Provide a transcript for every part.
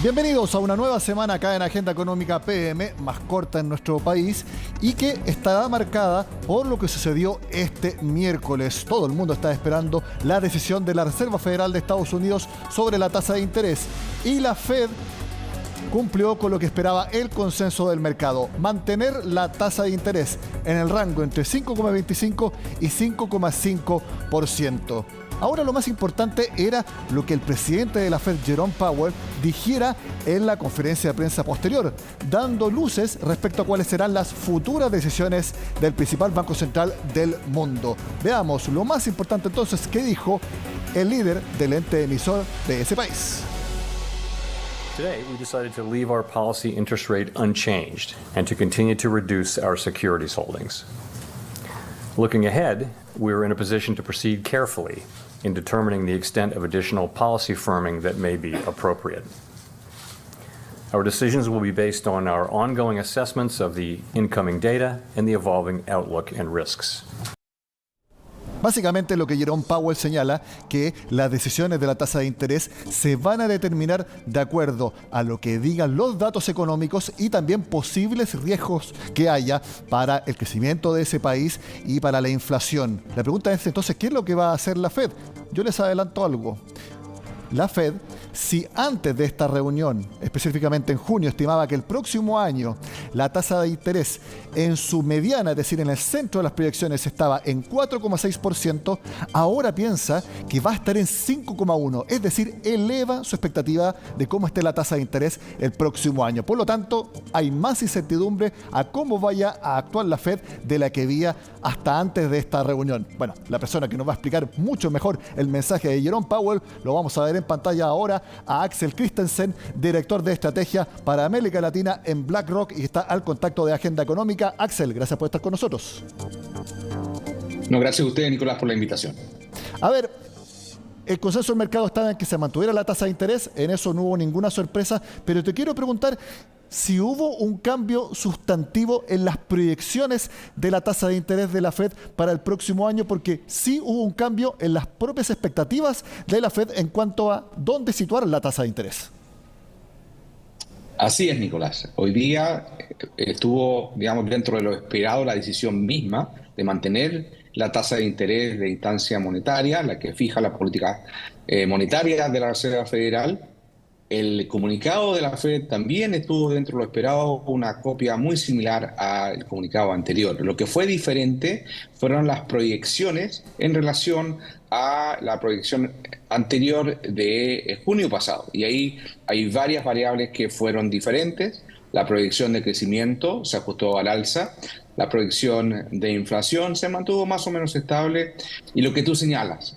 Bienvenidos a una nueva semana acá en Agenda Económica PM, más corta en nuestro país y que estará marcada por lo que sucedió este miércoles. Todo el mundo está esperando la decisión de la Reserva Federal de Estados Unidos sobre la tasa de interés y la Fed cumplió con lo que esperaba el consenso del mercado: mantener la tasa de interés en el rango entre 5,25 y 5,5%. Ahora lo más importante era lo que el presidente de la Fed, Jerome Powell, dijera en la conferencia de prensa posterior, dando luces respecto a cuáles serán las futuras decisiones del principal banco central del mundo. Veamos lo más importante entonces que dijo el líder del ente emisor de ese país. Today, we decided to leave our policy interest rate unchanged and to continue to reduce our securities holdings. Looking ahead, we are in a position to proceed carefully in determining the extent of additional policy firming that may be appropriate. Our decisions will be based on our ongoing assessments of the incoming data and the evolving outlook and risks. Básicamente lo que Jerome Powell señala, que las decisiones de la tasa de interés se van a determinar de acuerdo a lo que digan los datos económicos y también posibles riesgos que haya para el crecimiento de ese país y para la inflación. La pregunta es entonces, ¿qué es lo que va a hacer la Fed? Yo les adelanto algo. La Fed, si antes de esta reunión, específicamente en junio, estimaba que el próximo año la tasa de interés en su mediana, es decir, en el centro de las proyecciones, estaba en 4,6%, ahora piensa que va a estar en 5,1%, es decir, eleva su expectativa de cómo esté la tasa de interés el próximo año. Por lo tanto, hay más incertidumbre a cómo vaya a actuar la Fed de la que había hasta antes de esta reunión. Bueno, la persona que nos va a explicar mucho mejor el mensaje de Jerome Powell lo vamos a ver en pantalla ahora a Axel Christensen, director de estrategia para América Latina en BlackRock y está al contacto de Agenda Económica. Axel, gracias por estar con nosotros. No, gracias a ustedes, Nicolás, por la invitación. A ver, el consenso del mercado estaba en que se mantuviera la tasa de interés, en eso no hubo ninguna sorpresa, pero te quiero preguntar si hubo un cambio sustantivo en las proyecciones de la tasa de interés de la Fed para el próximo año, porque sí hubo un cambio en las propias expectativas de la Fed en cuanto a dónde situar la tasa de interés. Así es, Nicolás. Hoy día estuvo, digamos, dentro de lo esperado la decisión misma de mantener la tasa de interés de instancia monetaria, la que fija la política monetaria de la Reserva Federal. El comunicado de la Fed también estuvo dentro de lo esperado, una copia muy similar al comunicado anterior. Lo que fue diferente fueron las proyecciones en relación a la proyección anterior de junio pasado. Y ahí hay varias variables que fueron diferentes. La proyección de crecimiento se ajustó al alza. La proyección de inflación se mantuvo más o menos estable y lo que tú señalas,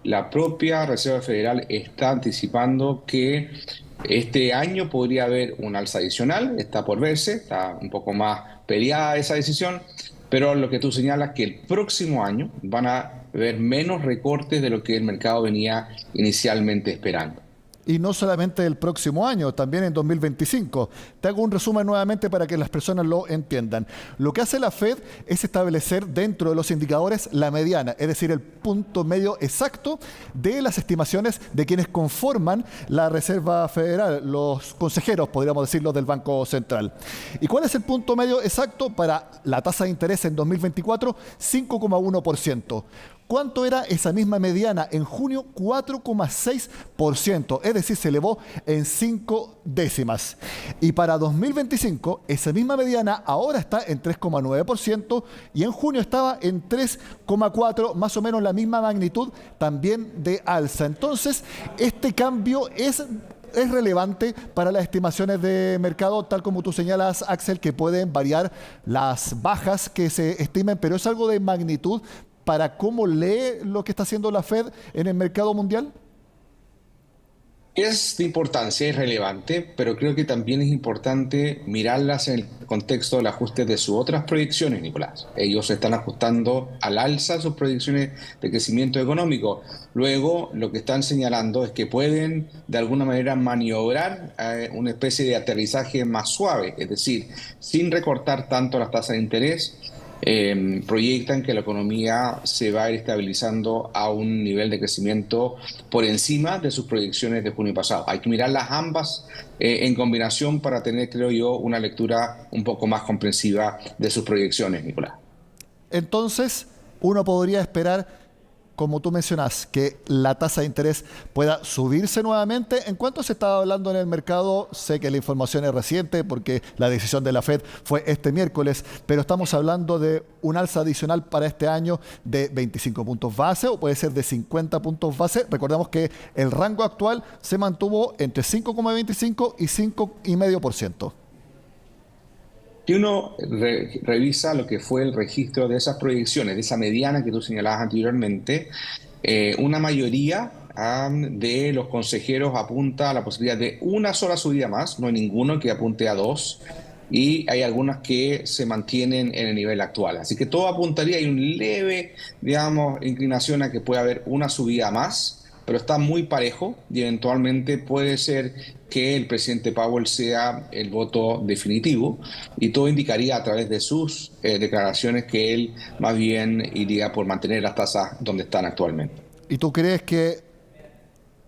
la propia Reserva Federal está anticipando que este año podría haber un alza adicional, está por verse, está un poco más peleada esa decisión, pero lo que tú señalas que el próximo año van a haber menos recortes de lo que el mercado venía inicialmente esperando. Y no solamente el próximo año, también en 2025. Te hago un resumen nuevamente para que las personas lo entiendan. Lo que hace la Fed es establecer dentro de los indicadores la mediana, es decir, el punto medio exacto de las estimaciones de quienes conforman la Reserva Federal, los consejeros, podríamos decirlo, del Banco Central. ¿Y cuál es el punto medio exacto para la tasa de interés en 2024? 5,1%. ¿Cuánto era esa misma mediana en junio? 4,6%, es decir, se elevó en 5 décimas. Y para 2025, esa misma mediana ahora está en 3,9% y en junio estaba en 3,4%, más o menos la misma magnitud también de alza. Entonces, este cambio es relevante para las estimaciones de mercado, tal como tú señalas, Axel, que pueden variar las bajas que se estimen, pero es algo de magnitud para cómo lee lo que está haciendo la Fed en el mercado mundial. Es de importancia, es relevante, pero creo que también es importante mirarlas en el contexto del ajuste de sus otras proyecciones, Nicolás. Ellos están ajustando al alza sus proyecciones de crecimiento económico. Luego, lo que están señalando es que pueden, de alguna manera, maniobrar una especie de aterrizaje más suave, es decir, sin recortar tanto las tasas de interés, proyectan que la economía se va a ir estabilizando a un nivel de crecimiento por encima de sus proyecciones de junio pasado. Hay que mirarlas ambas en combinación para tener, creo yo, una lectura un poco más comprensiva de sus proyecciones, Nicolás. Entonces, uno podría esperar, como tú mencionas, que la tasa de interés pueda subirse nuevamente. ¿En cuánto se estaba hablando en el mercado? Sé que la información es reciente porque la decisión de la Fed fue este miércoles, pero estamos hablando de un alza adicional para este año de 25 puntos base o puede ser de 50 puntos base. Recordemos que el rango actual se mantuvo entre 5,25 y 5,5%. Si uno revisa lo que fue el registro de esas proyecciones, de esa mediana que tú señalabas anteriormente, una mayoría de los consejeros apunta a la posibilidad de una sola subida más, no hay ninguno que apunte a dos, y hay algunas que se mantienen en el nivel actual. Así que todo apuntaría, hay un leve, digamos, inclinación a que pueda haber una subida más, pero está muy parejo y eventualmente puede ser que el presidente Powell sea el voto definitivo y todo indicaría a través de sus declaraciones que él más bien iría por mantener las tasas donde están actualmente. ¿Y tú crees que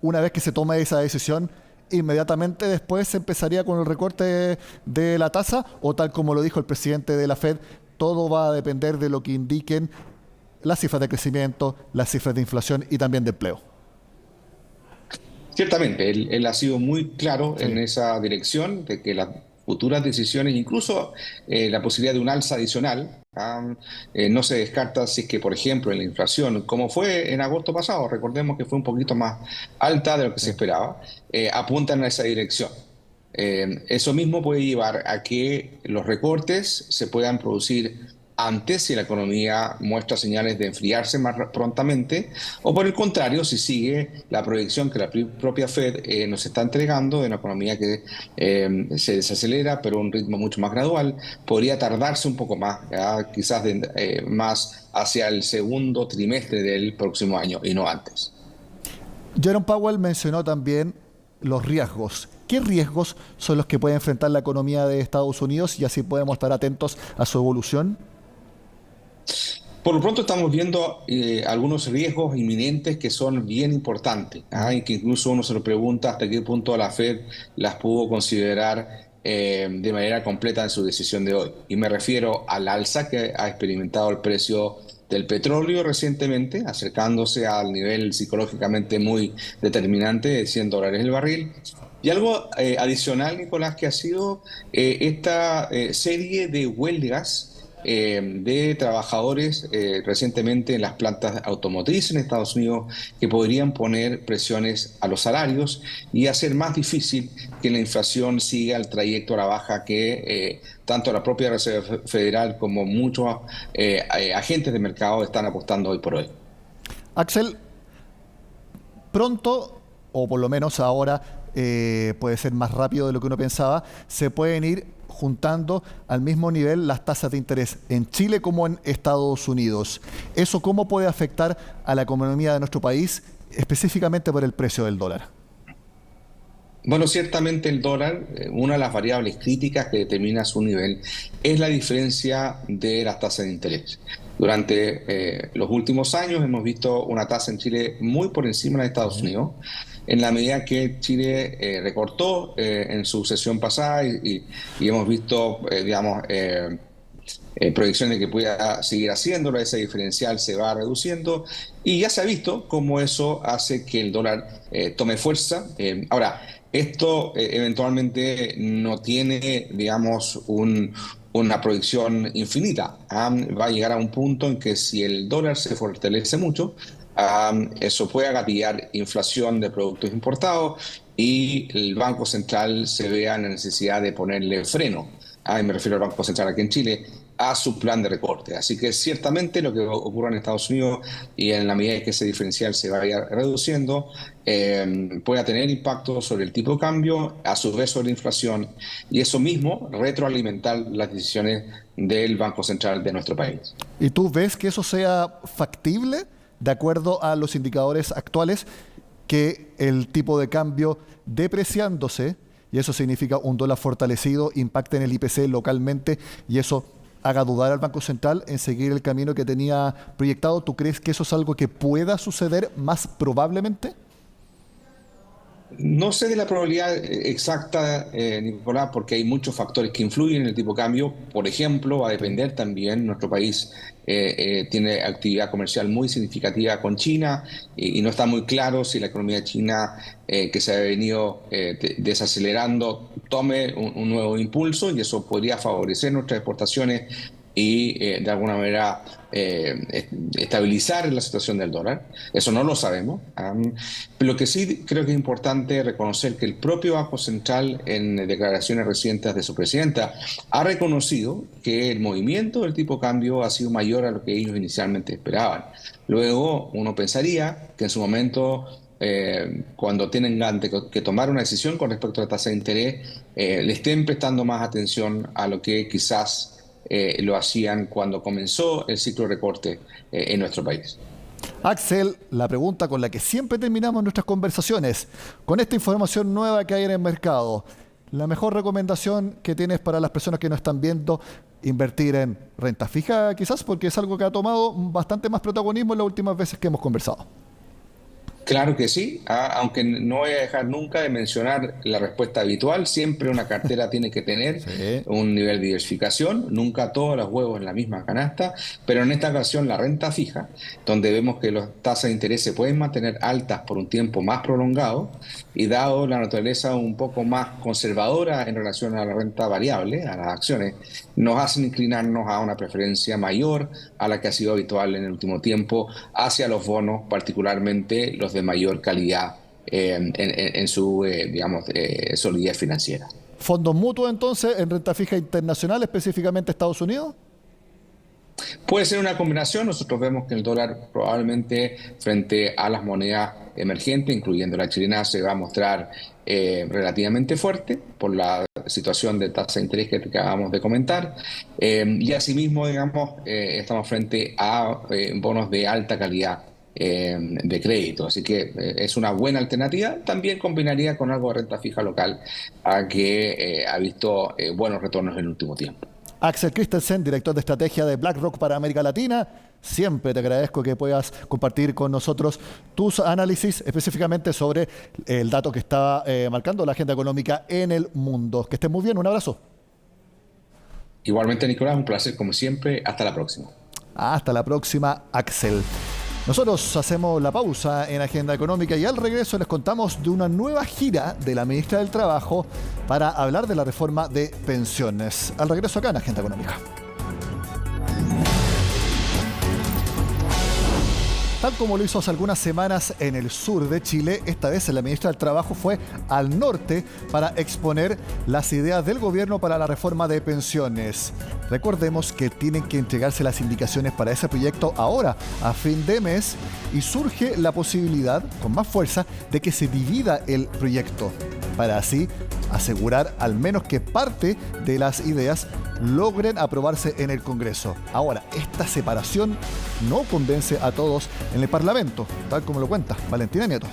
una vez que se tome esa decisión, inmediatamente después se empezaría con el recorte de la tasa o tal como lo dijo el presidente de la Fed, todo va a depender de lo que indiquen las cifras de crecimiento, las cifras de inflación y también de empleo? Ciertamente, él ha sido muy claro en esa dirección de que las futuras decisiones, incluso la posibilidad de un alza adicional, no se descarta si es que, por ejemplo, en la inflación, como fue en agosto pasado, recordemos que fue un poquito más alta de lo que se esperaba, apuntan a esa dirección. Eso mismo puede llevar a que los recortes se puedan producir antes si la economía muestra señales de enfriarse más prontamente, o por el contrario, si sigue la proyección que la propia Fed nos está entregando de una economía que se desacelera, pero a un ritmo mucho más gradual, podría tardarse un poco más, quizás más hacia el segundo trimestre del próximo año y no antes. Jerome Powell mencionó también los riesgos. ¿Qué riesgos son los que puede enfrentar la economía de Estados Unidos y así podemos estar atentos a su evolución? Por lo pronto estamos viendo algunos riesgos inminentes que son bien importantes, y que incluso uno se lo pregunta hasta qué punto la Fed las pudo considerar de manera completa en su decisión de hoy. Y me refiero al alza que ha experimentado el precio del petróleo recientemente, acercándose al nivel psicológicamente muy determinante de $100 el barril. Y algo adicional, Nicolás, que ha sido esta serie de huelgas de trabajadores recientemente en las plantas automotrices en Estados Unidos que podrían poner presiones a los salarios y hacer más difícil que la inflación siga el trayecto a la baja que tanto la propia Reserva Federal como muchos agentes de mercado están apostando hoy por hoy. Axel, pronto, o por lo menos ahora, puede ser más rápido de lo que uno pensaba, se pueden ir juntando al mismo nivel las tasas de interés en Chile como en Estados Unidos. ¿Eso cómo puede afectar a la economía de nuestro país, específicamente por el precio del dólar? Bueno, ciertamente el dólar, una de las variables críticas que determina su nivel es la diferencia de las tasas de interés. Durante los últimos años hemos visto una tasa en Chile muy por encima de Estados Unidos, en la medida que Chile recortó en su sesión pasada y hemos visto, proyecciones de que pueda seguir haciéndolo, ese diferencial se va reduciendo y ya se ha visto cómo eso hace que el dólar tome fuerza. Ahora, esto eventualmente no tiene, digamos, una proyección infinita. Va a llegar a un punto en que si el dólar se fortalece mucho, eso puede gatillar inflación de productos importados y el Banco Central se vea en la necesidad de ponerle freno, y me refiero al Banco Central aquí en Chile, a su plan de recorte. Así que ciertamente lo que ocurra en Estados Unidos y en la medida que ese diferencial se vaya reduciendo, pueda tener impacto sobre el tipo de cambio, a su vez sobre la inflación, y eso mismo retroalimentar las decisiones del Banco Central de nuestro país. ¿Y tú ves que eso sea factible de acuerdo a los indicadores actuales, que el tipo de cambio depreciándose, y eso significa un dólar fortalecido, impacta en el IPC localmente y eso haga dudar al Banco Central en seguir el camino que tenía proyectado? ¿Tú crees que eso es algo que pueda suceder más probablemente? No sé de la probabilidad exacta, Nicolás, porque hay muchos factores que influyen en el tipo de cambio. Por ejemplo, va a depender también, nuestro país tiene actividad comercial muy significativa con China y no está muy claro si la economía china, que se ha venido desacelerando, tome un nuevo impulso, y eso podría favorecer nuestras exportaciones y de alguna manera estabilizar la situación del dólar. Eso no lo sabemos. Pero lo que sí creo que es importante reconocer que el propio Banco Central, en declaraciones recientes de su presidenta, ha reconocido que el movimiento del tipo de cambio ha sido mayor a lo que ellos inicialmente esperaban. Luego uno pensaría que en su momento, cuando tienen que tomar una decisión con respecto a la tasa de interés, le estén prestando más atención a lo que quizás lo hacían cuando comenzó el ciclo de recorte en nuestro país. Axel, la pregunta con la que siempre terminamos nuestras conversaciones, con esta información nueva que hay en el mercado, la mejor recomendación que tienes para las personas que nos están viendo, invertir en renta fija quizás, porque es algo que ha tomado bastante más protagonismo en las últimas veces que hemos conversado. Claro que sí, aunque no voy a dejar nunca de mencionar la respuesta habitual. Siempre una cartera tiene que tener un nivel de diversificación, nunca todos los huevos en la misma canasta, pero en esta ocasión la renta fija, donde vemos que las tasas de interés se pueden mantener altas por un tiempo más prolongado, y dado la naturaleza un poco más conservadora en relación a la renta variable, a las acciones, nos hacen inclinarnos a una preferencia mayor a la que ha sido habitual en el último tiempo hacia los bonos, particularmente los de mayor calidad en su, solidez financiera. ¿Fondos mutuos entonces en renta fija internacional, específicamente Estados Unidos? Puede ser una combinación. Nosotros vemos que el dólar probablemente frente a las monedas emergentes, incluyendo la chilena, se va a mostrar relativamente fuerte por la situación de tasa de interés que acabamos de comentar. Y asimismo, estamos frente a bonos de alta calidad de crédito. Así que es una buena alternativa. También combinaría con algo de renta fija local, a que ha visto buenos retornos en el último tiempo. Axel Christensen, director de estrategia de BlackRock para América Latina. Siempre te agradezco que puedas compartir con nosotros tus análisis específicamente sobre el dato que está marcando la agenda económica en el mundo. Que estés muy bien, un abrazo. Igualmente, Nicolás, un placer como siempre. Hasta la próxima. Hasta la próxima, Axel. Nosotros hacemos la pausa en Agenda Económica y al regreso les contamos de una nueva gira de la ministra del Trabajo para hablar de la reforma de pensiones. Al regreso acá en Agenda Económica. Tal como lo hizo hace algunas semanas en el sur de Chile, esta vez la ministra del Trabajo fue al norte para exponer las ideas del gobierno para la reforma de pensiones. Recordemos que tienen que entregarse las indicaciones para ese proyecto ahora, a fin de mes, y surge la posibilidad, con más fuerza, de que se divida el proyecto, para así asegurar al menos que parte de las ideas logren aprobarse en el Congreso. Ahora, esta separación no convence a todos en el Parlamento, tal como lo cuenta Valentina Nieto.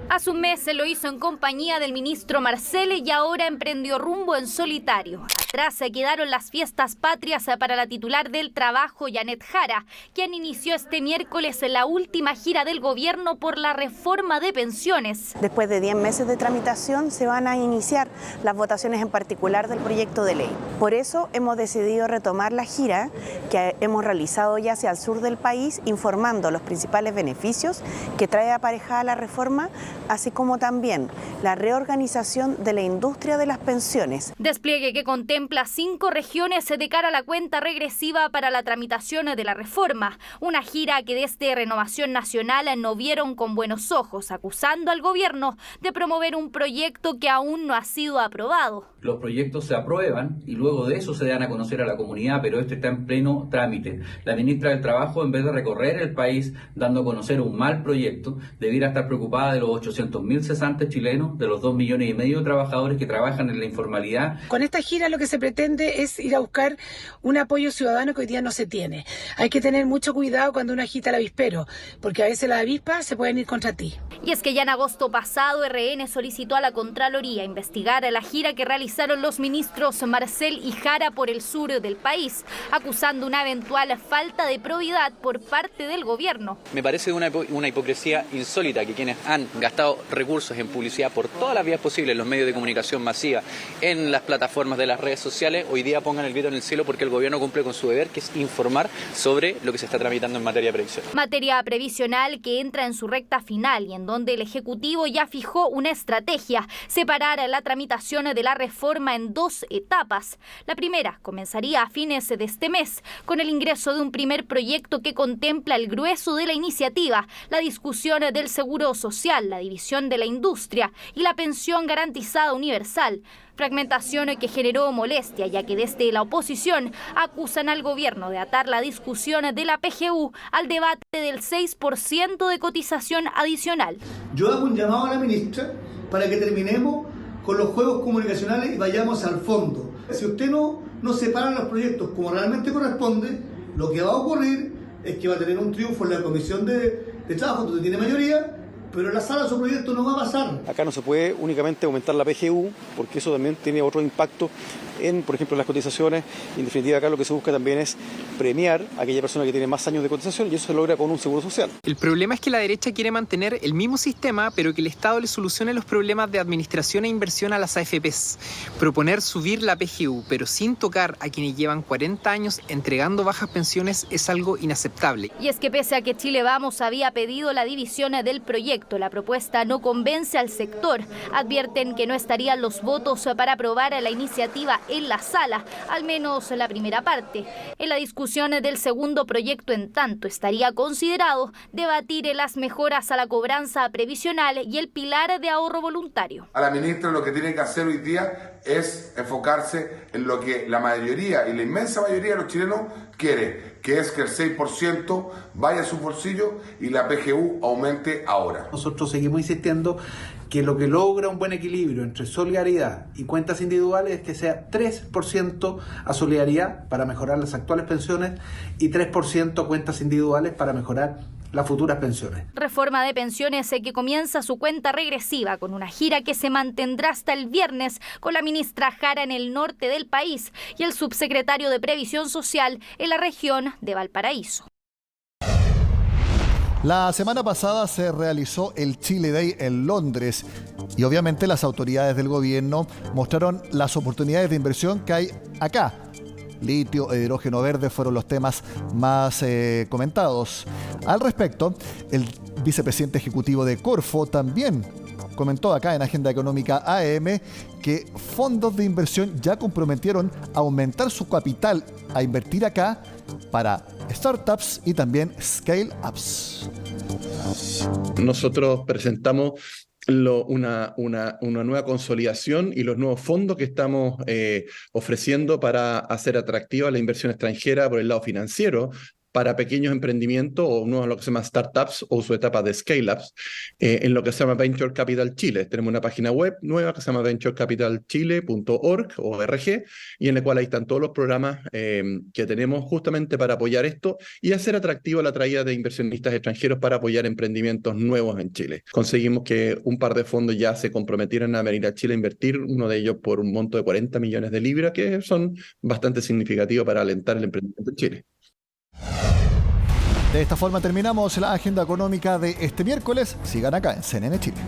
Hace un mes se lo hizo en compañía del ministro Marcel y ahora emprendió rumbo en solitario. Atrás se quedaron las fiestas patrias para la titular del Trabajo, Janet Jara, quien inició este miércoles la última gira del gobierno por la reforma de pensiones. Después de 10 meses de tramitación se van a iniciar las votaciones en particular del proyecto de ley. Por eso hemos decidido retomar la gira que hemos realizado ya hacia el sur del país, informando los principales beneficios que trae aparejada la reforma, así como también la reorganización de la industria de las pensiones. Despliegue que contempla 5 regiones de cara a la cuenta regresiva para la tramitación de la reforma. Una gira que desde Renovación Nacional no vieron con buenos ojos, acusando al gobierno de promover un proyecto que aún no ha sido aprobado. Los proyectos se aprueban y luego de eso se dan a conocer a la comunidad, pero este está en pleno trámite. La ministra del Trabajo, en vez de recorrer el país dando a conocer un mal proyecto, debiera estar preocupada de los 800.000 cesantes chilenos, de los 2,5 millones de trabajadores que trabajan en la informalidad. Con esta gira lo que se pretende es ir a buscar un apoyo ciudadano que hoy día no se tiene. Hay que tener mucho cuidado cuando uno agita el avispero, porque a veces las avispas se pueden ir contra ti. Y es que ya en agosto pasado, RN solicitó a la Contraloría investigar la gira que realizaron los ministros Marcel y Jara por el sur del país, acusando una eventual falta de probidad por parte del gobierno. Me parece una hipocresía insólita que quienes han gastado recursos en publicidad por todas las vías posibles, en los medios de comunicación masiva, en las plataformas de las redes sociales, hoy día pongan el grito en el cielo porque el gobierno cumple con su deber, que es informar sobre lo que se está tramitando en materia previsional. Materia previsional que entra en su recta final y en donde el Ejecutivo ya fijó una estrategia: separar la tramitación de la reforma en 2 etapas. La primera comenzaría a fines de este mes, con el ingreso de un primer proyecto que contempla el grueso de la iniciativa, la discusión del seguro social, la división de la industria y la pensión garantizada universal. Fragmentación que generó molestia, ya que desde la oposición acusan al gobierno de atar la discusión de la PGU al debate del 6% de cotización adicional. Yo hago un llamado a la ministra para que terminemos con los juegos comunicacionales y vayamos al fondo. Si usted no separa los proyectos como realmente corresponde, lo que va a ocurrir es que va a tener un triunfo en la comisión de trabajo donde tiene mayoría, pero en la sala su proyecto no va a pasar. Acá no se puede únicamente aumentar la PGU, porque eso también tiene otro impacto en, por ejemplo, las cotizaciones. Y en definitiva acá lo que se busca también es premiar a aquella persona que tiene más años de cotización, y eso se logra con un seguro social. El problema es que la derecha quiere mantener el mismo sistema, pero que el Estado le solucione los problemas de administración e inversión a las AFPs. Proponer subir la PGU, pero sin tocar a quienes llevan 40 años entregando bajas pensiones, es algo inaceptable. Y es que pese a que Chile Vamos había pedido la división del proyecto, la propuesta no convence al sector. Advierten que no estarían los votos para aprobar la iniciativa en la sala, al menos la primera parte. En la discusión del segundo proyecto, en tanto, estaría considerado debatir las mejoras a la cobranza previsional y el pilar de ahorro voluntario. A la ministra lo que tiene que hacer hoy día es enfocarse en lo que la mayoría y la inmensa mayoría de los chilenos quiere, que es que el 6% vaya a su bolsillo y la PGU aumente ahora. Nosotros seguimos insistiendo que lo que logra un buen equilibrio entre solidaridad y cuentas individuales es que sea 3% a solidaridad para mejorar las actuales pensiones y 3% a cuentas individuales para mejorar las futuras pensiones. Reforma de pensiones que comienza su cuenta regresiva con una gira que se mantendrá hasta el viernes, con la ministra Jara en el norte del país y el subsecretario de Previsión Social en la región de Valparaíso. La semana pasada se realizó el Chile Day en Londres y obviamente las autoridades del gobierno mostraron las oportunidades de inversión que hay acá. Litio e hidrógeno verde fueron los temas más comentados. Al respecto, el vicepresidente ejecutivo de Corfo también comentó acá en Agenda Económica AM que fondos de inversión ya comprometieron a aumentar su capital a invertir acá para startups y también scale-ups. Nosotros presentamos una nueva consolidación y los nuevos fondos que estamos ofreciendo para hacer atractiva la inversión extranjera por el lado financiero para pequeños emprendimientos o lo que se llama startups o su etapa de scale-ups en lo que se llama Venture Capital Chile. Tenemos una página web nueva que se llama venturecapitalchile.org y en la cual ahí están todos los programas que tenemos justamente para apoyar esto y hacer atractivo la traída de inversionistas extranjeros para apoyar emprendimientos nuevos en Chile. Conseguimos que un par de fondos ya se comprometieran a venir a Chile a invertir, uno de ellos por un monto de 40 millones de libras, que son bastante significativos para alentar el emprendimiento en Chile. De esta forma terminamos la agenda económica de este miércoles. Sigan acá en CNN Chile.